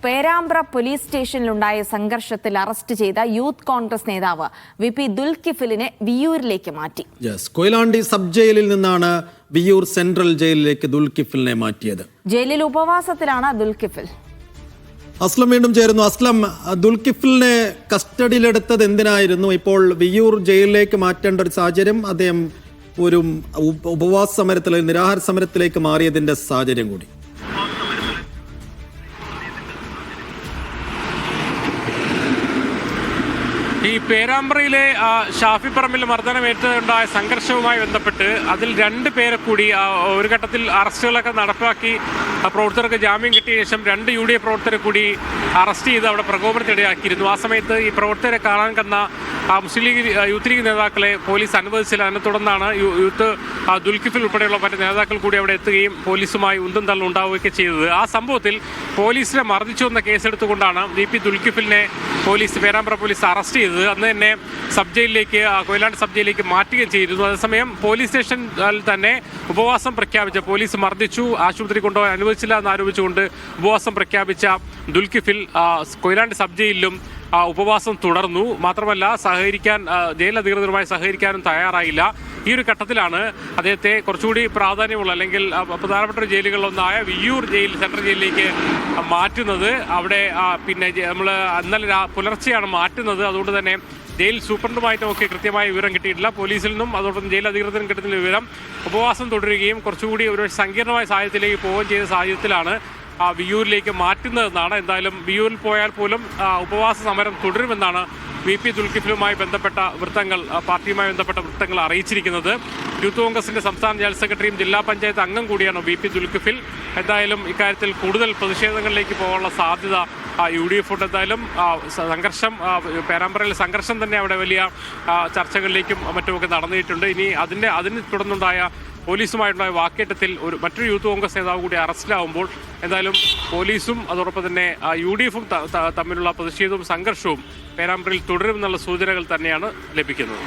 Perambra police സ്റ്റേഷനിലുണ്ടായ സംഘർഷത്തിൽ arrest ചെയ്ത youth Congress നേതാവ് VP ദുൽകിഫിലിനെ വിയ്യൂരിലേക്ക് മാറ്റി. കൊയിലാണ്ടി സബ് ജയിലിൽ നിന്നാണ് വിയ്യൂർ സെൻട്രൽ ജയിലിലേക്ക് ദുൽകിഫിലിനെ മാറ്റിയത്. ജയിലിൽ ഉപവാസത്തിലാണ് ദുൽകിഫിൽ. അസ്ലം വീണ്ടും ചേരുന്നു. അസ്ലം, ദുൽകിഫിലിനെ കസ്റ്റഡിയിലെടുത്തത് എന്തിനായിരുന്നു? ഇപ്പോൾ വിയ്യൂർ ജയിലിലേക്ക് മാറ്റേണ്ട ഒരു സാഹചര്യം, അദ്ദേഹം ഒരു ഉപവാസ സമരത്തിൽ നിരാഹാര സമരത്തിലേക്ക് മാറിയതിന്റെ സാഹചര്യം കൂടി. ഈ പേരാമ്പ്രയിലെ ഷാഫി പറമ്പിൽ മർദ്ദനമേറ്റുണ്ടായ സംഘർഷവുമായി ബന്ധപ്പെട്ട് അതിൽ 2 പേരെ കൂടി ഒരു ഘട്ടത്തിൽ അറസ്റ്റുകളൊക്കെ നടപ്പാക്കി പ്രവർത്തകർക്ക് ജാമ്യം കിട്ടിയ ശേഷം 2 UDF പ്രവർത്തകരെ കൂടി അറസ്റ്റ് ചെയ്ത് അവിടെ പ്രകോപനത്തിനിടയാക്കിയിരുന്നു. ആ സമയത്ത് ഈ പ്രവർത്തകരെ കാണാൻ കന്ന മുസ്ലിം ലീഗ് യൂത്ത് ലീഗ് നേതാക്കളെ പോലീസ് അനുവദിച്ചില്ല. അതിനെ തുടർന്നാണ് യൂത്ത് ദുൽകിഫിൽ ഉൾപ്പെടെയുള്ള മറ്റ് നേതാക്കൾ കൂടി അവിടെ എത്തുകയും പോലീസുമായി ഉന്തും തള്ളും ഉണ്ടാവുകയൊക്കെ ചെയ്തത്. ആ സംഭവത്തിൽ പോലീസിനെ മർദ്ദിച്ചു എന്ന കേസെടുത്തുകൊണ്ടാണ് VP ദുൽകിഫിലിനെ പേരാമ്പ്ര പോലീസ് അറസ്റ്റ് ചെയ്തത്. അന്ന് തന്നെ സബ് ജയിലിലേക്ക്, കൊയിലാണ്ടി സബ് ജയിലിലേക്ക് മാറ്റുകയും ചെയ്തിരുന്നു. അതേസമയം പോലീസ് സ്റ്റേഷനിൽ തന്നെ ഉപവാസം പ്രഖ്യാപിച്ച, പോലീസ് മർദ്ദിച്ചു, ആശുപത്രി കൊണ്ടുപോകാൻ അനുവദിച്ചില്ല എന്നാരോപിച്ചുകൊണ്ട് ഉപവാസം പ്രഖ്യാപിച്ച ദുൽകിഫിൽ കൊയിലാണ്ടി സബ് ജയിലിലും ഉപവാസം തുടർന്നു. മാത്രമല്ല ജയിൽ അധികൃതരുമായി സഹകരിക്കാനും തയ്യാറായില്ല. ഈ ഒരു ഘട്ടത്തിലാണ് അദ്ദേഹത്തെ കുറച്ചുകൂടി പ്രാധാന്യമുള്ള അല്ലെങ്കിൽ പ്രധാനപ്പെട്ട ജയിലുകളിലൊന്നായ വിയ്യൂർ ജയിൽ, സെൻട്രൽ ജയിലിലേക്ക് മാറ്റുന്നത്. അവിടെ പിന്നെ നമ്മൾ ഇന്നലെ പുലർച്ചെയാണ് മാറ്റുന്നത്. അതുകൊണ്ട് തന്നെ ജയിൽ സൂപ്രണ്ടുമായിട്ടുമൊക്കെ കൃത്യമായ വിവരം കിട്ടിയിട്ടില്ല. പോലീസിൽ നിന്നും അതോടൊപ്പം ജയിൽ അധികൃതരും കിട്ടുന്ന വിവരം ഉപവാസം തുടരുകയും കുറച്ചുകൂടി ഒരു സങ്കീർണമായ സാഹചര്യത്തിലേക്ക് പോവുകയും ചെയ്ത സാഹചര്യത്തിലാണ് വിയ്യൂരിലേക്ക് മാറ്റുന്നതെന്നാണ്. എന്തായാലും വിയ്യൂരിൽ പോയാൽ പോലും ഉപവാസ സമരം തുടരുമെന്നാണ് VP ദുൽകിഫിലുമായി ബന്ധപ്പെട്ട വൃത്തങ്ങൾ, പാർട്ടിയുമായി ബന്ധപ്പെട്ട വൃത്തങ്ങൾ അറിയിച്ചിരിക്കുന്നത്. യൂത്ത് കോൺഗ്രസിന്റെ സംസ്ഥാന ജനറൽ സെക്രട്ടറിയും ജില്ലാ പഞ്ചായത്ത് അംഗം കൂടിയാണ് VP ദുൽകിഫിൽ. എന്തായാലും ഇക്കാര്യത്തിൽ കൂടുതൽ പ്രതിഷേധങ്ങളിലേക്ക് പോകാനുള്ള സാധ്യത UDF ഉണ്ട്. എന്തായാലും പേരാമ്പ്രയിലെ സംഘർഷം തന്നെ അവിടെ വലിയ ചർച്ചകളിലേക്കും മറ്റുമൊക്കെ നടന്നിട്ടുണ്ട്. ഇനി അതിനെ തുടർന്നുണ്ടായ പോലീസുമായിട്ടുള്ള വാക്കേറ്റത്തിൽ മറ്റൊരു യൂത്ത് കോൺഗ്രസ് നേതാവ് കൂടി അറസ്റ്റിലാവുമ്പോൾ എന്തായാലും പോലീസും അതോടൊപ്പം തന്നെ UDFും തമ്മിലുള്ള പ്രതിഷേധവും സംഘർഷവും പേരാമ്പ്രയിൽ തുടരുമെന്നുള്ള സൂചനകൾ തന്നെയാണ് ലഭിക്കുന്നത്.